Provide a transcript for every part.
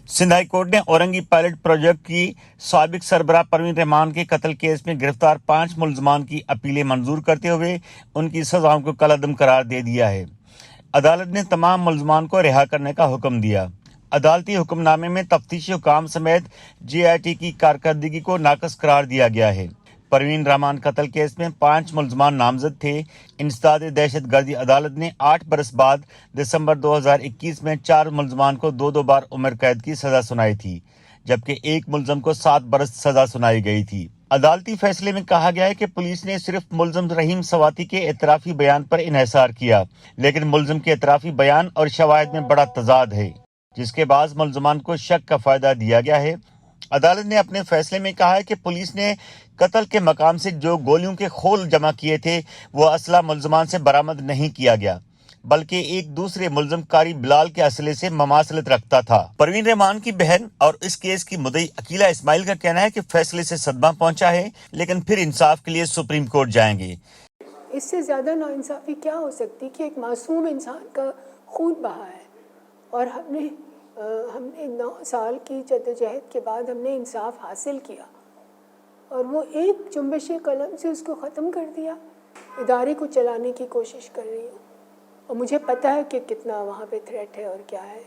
Sindh high court ने Orangi pilot project की साबिक सरबराह परवीन रहमान के कत्ल केस में गिरफ्तार 5 मुलजमान की अपीलें मंजूर करते हुए उनकी सजाओं को कलअदम करार दे दिया है। अदालत ने तमाम मुलजमान को रिहा करने का हुक्म दिया। अदालती हुक्मनामे में तफ्तीशी हुकाम समेत JIT की कारकर्दगी को नाकस करार दिया गया है। परवीन रहमान कत्ल केस में 5 मुलजमान नामजद थे। इंसदाद दहशतगर्दी अदालत ने 8 बरस बाद दिसंबर 2021 में 4 मुलजमान को 2 बार उम्र कैद की सजा सुनाई थी, जबकि एक मुलजम को 7 बरस सजा सुनाई गई थी। अदालती फैसले में कहा गया है कि पुलिस ने सिर्फ मुलजम रहीम सवाती के एतराफी बयान पर इन्हिसार किया, लेकिन मुलजम के एतराफी बयान और शवाहिद में बड़ा तजाद है, जिसके बाद मुलजमान को शक का फायदा दिया गया है। अदालत ने अपने फैसले में कहा है कि पुलिस ने कत्ल के मकाम से जो गोलियों के खोल जमा किए थे वो असला मुलजमान से बरामद नहीं किया गया, बल्कि एक दूसरे मुलजम कारी बिलाल के असले से ममासलत रखता था। परवीन रहमान की बहन और इस केस की मुद्दई अकीला इस्माइल का कहना है कि फैसले से सदमा पहुंचा है, लेकिन फिर इंसाफ के लिए सुप्रीम कोर्ट जाएंगे। इससे ज्यादा नाइंसाफी क्या हो सकती कि एक मासूम इंसान का खून बहा है और हमने 9 साल की जद्दोजहद के बाद हमने इंसाफ हासिल किया और वो एक जुम्बिश कलम से उसको ख़त्म कर दिया। इदारे को चलाने की कोशिश कर रही हूँ और मुझे पता है कि कितना वहाँ पे थ्रेट है और क्या है।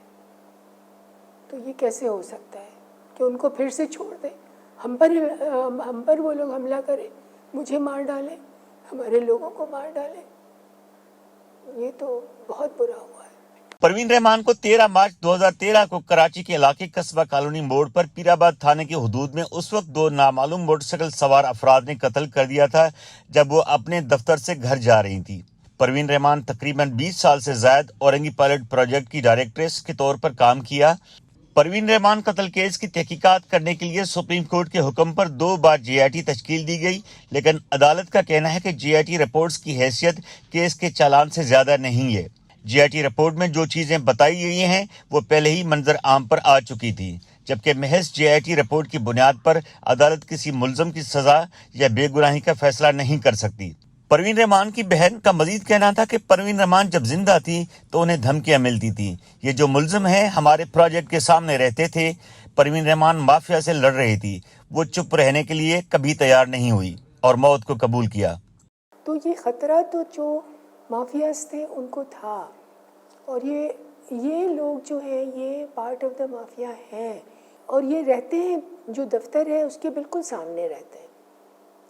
तो ये कैसे हो सकता है कि उनको फिर से छोड़ दें, हम पर वो लोग हमला करें, मुझे मार डालें, हमारे लोगों को मार डालें। ये तो बहुत बुरा हुआ है। परवीन रहमान को 13 मार्च 2013 को कराची के इलाके कस्बा कॉलोनी मोड़ पर पीराबाद थाने की हुदूद में उस वक्त 2 नामालूम मोटरसाइकिल सवार अफराद ने कत्ल कर दिया था जब वो अपने दफ्तर से घर जा रही थी। परवीन रहमान तकरीबन 20 साल से ज्यादा औरंगी पायलट प्रोजेक्ट की डायरेक्ट्रेस के तौर पर काम किया। परवीन रहमान कत्ल केस की तहकीकात करने के लिए सुप्रीम कोर्ट के हुक्म पर 2 बार JIT तश्कील दी गई, लेकिन अदालत का कहना है कि JIT रिपोर्ट्स की हैसियत केस के चालान से ज्यादा नहीं है। JIT रिपोर्ट में जो चीजें बताई गई हैं वो पहले ही मंजर आम पर आ चुकी थी, जबकि महज JIT रिपोर्ट की बुनियाद पर अदालत किसी मुलजम की सजा या बेगुनाही का फैसला नहीं कर सकती। परवीन रहमान की बहन का मजीद कहना था कि परवीन रहमान जब जिंदा थी तो उन्हें धमकियां मिलती थी। ये जो मुलजम हैं हमारे प्रोजेक्ट के सामने रहते थे। परवीन रहमान माफिया से लड़ रही थी, वो चुप रहने के लिए कभी तैयार नहीं हुई और मौत को कबूल किया। तो ये खतरा तो जो माफियाज थे उनको था और ये लोग जो हैं ये पार्ट ऑफ द माफिया हैं और ये रहते हैं, जो दफ्तर है उसके बिल्कुल सामने रहते हैं।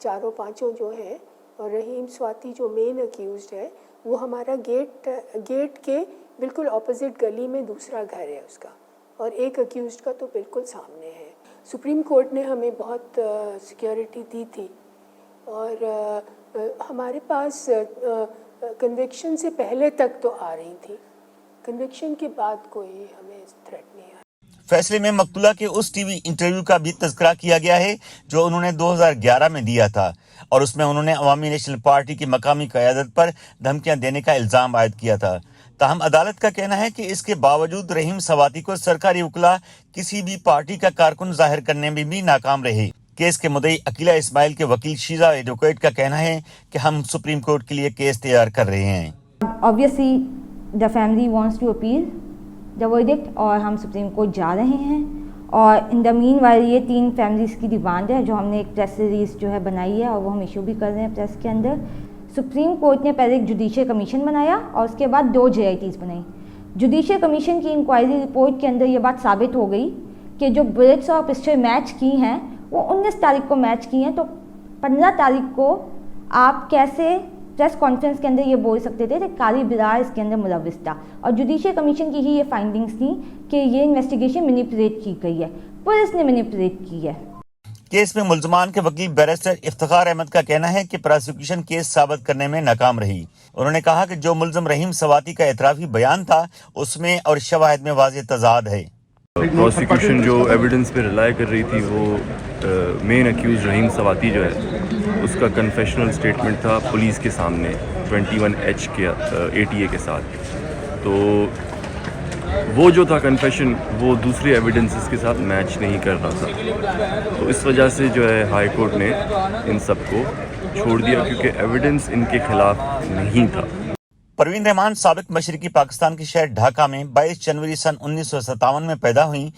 4-5 जो हैं और रहीम स्वाति जो मेन अक्यूज्ड है वो हमारा गेट के बिल्कुल ऑपोजिट गली में दूसरा घर है उसका, और एक अक्यूज्ड का तो बिल्कुल सामने है। सुप्रीम कोर्ट ने हमें बहुत सिक्योरिटी दी थी और हमारे पास कन्विक्शन से पहले तक तो आ रही थी, कन्विक्शन के बाद कोई हमें थ्रेट नहीं आया। फैसले में मकतूला के उस टीवी इंटरव्यू का भी तज़किरा किया गया है जो उन्होंने 2011 में दिया था और उसमें उन्होंने अवामी नेशनल पार्टी की मकामी क़यादत पर धमकियां देने का इल्ज़ाम आयद किया था। ताहम अदालत का कहना है कि इसके बावजूद रहीम सवाती को सरकारी वकला किसी भी पार्टी का कारकुन जाहिर करने में भी नाकाम रहे। केस के मुद्दई अकीला इस्माइल के वकील शीजा एडवोकेट का कहना है कि हम सुप्रीम कोर्ट के लिए केस तैयार कर रहे हैं। Obviously, the family wants to appeal the verdict और हम सुप्रीम कोर्ट जा रहे हैं और इन द मीन वाइल ये 3 फैमिलीज़ की डिमांड है जो हमने एक प्रेस रिलीज़ जो है बनाई है और वो हम इशू भी कर रहे हैं प्रेस के अंदर। सुप्रीम कोर्ट ने पहले एक जुडिशियल कमीशन बनाया और उसके बाद 2 JITs बनाई। जुडिशियल कमीशन की इंक्वायरी रिपोर्ट के अंदर ये बात साबित हो गई कि जो बुलेट्स और पिस्टल मैच की हैं वो 19 तारीख को मैच की हैं, तो 15 तारीख को आप कैसे प्रेस कॉन्फ्रेंस के अंदर ये बोल सकते थे कि कारी बिलाल इसके अंदर मुलव्विस था। और जुडिशियल कमीशन की ही ये फाइंडिंग्स थी कि ये इन्वेस्टिगेशन मैनिपुलेट की गई है, पुलिस ने मैनिपुलेट की है। केस में मुलजमान के वकील बैरिस्टर इफ्तिखार अहमद का कहना है कि प्रोसिक्यूशन केस साबित करने में नाकाम रही। उन्होंने कहा कि जो मुलजम रहीम सवाती का एतराफी बयान था उसमें और शवाहिद में वाज़ेह तजाद है। प्रोसिक्यूशन जो एविडेंस पे रिलाई कर रही थी वो मेन अक्यूज रहीम सवाती जो है उसका कन्फेशनल स्टेटमेंट था पुलिस के सामने 21H के ATA के साथ। तो वो जो था कन्फेशन वो दूसरे एविडेंसेस के साथ मैच नहीं कर रहा था, तो इस वजह से जो है हाई कोर्ट ने इन सब को छोड़ दिया क्योंकि एविडेंस इनके खिलाफ नहीं था। پروین رحمان سابق مشرقی پاکستان کے شہر ڈھاکہ میں 22 جنوری سن 1957 میں پیدا ہوئیں۔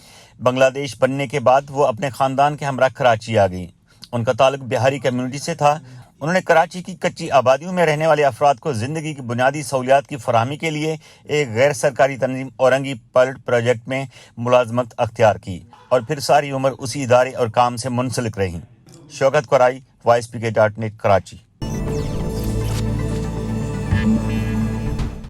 بنگلہ دیش بننے کے بعد وہ اپنے خاندان کے ہمراہ کراچی آ گئیں۔ ان کا تعلق بہاری کمیونٹی سے تھا۔ انہوں نے کراچی کی کچی آبادیوں میں رہنے والے افراد کو زندگی کی بنیادی سہولیات کی فراہمی کے لیے ایک غیر سرکاری تنظیم اورنگی پائلٹ پروجیکٹ میں ملازمت اختیار کی اور پھر ساری عمر اسی ادارے اور کام سے منسلک رہیں۔ شوکت قرائی، وائس PK.net، کراچی۔